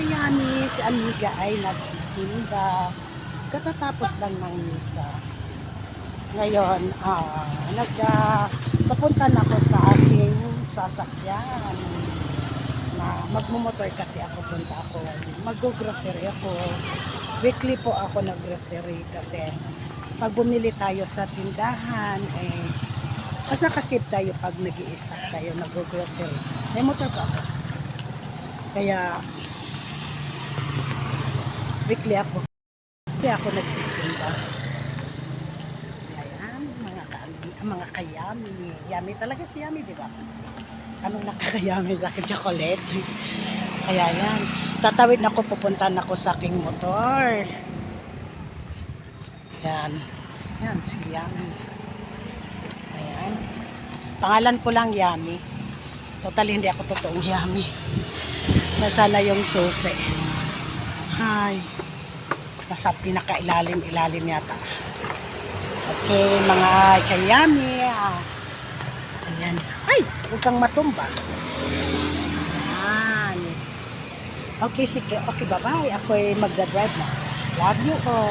Kayani, si Amiga ay nagsisimba. Katatapos lang ng misa. Ngayon, papunta na ako sa aking sasakyan. Magmumotor kasi ako, punta ako. Mag-grocery ako. Weekly po ako nag-grocery kasi pag bumili tayo sa tindahan, mas nakasave tayo pag nag-i-stock tayo, nag-grocery. May motor pa ako. Kaya, weekly ako nagsisimba. Ayan, mga kayami. Yummy talaga si Yummy, di ba? Anong nakakayami sa akin? Chocolate. Kaya yan. Tatawid na ako, pupuntahan ako sa aking motor. Ayan. Ayan, si Yummy. Ayan. Pangalan ko lang Yummy. Total, hindi ako totoong Yummy. Nasana yung susi. Ay. Nasa pinakailalim yata. Okay, mga kayami. Ayan. Ay, huwag kang matumba. Ayan. Okay, sige. Okay, bye-bye. Ako'y magdadrive na. Love you all.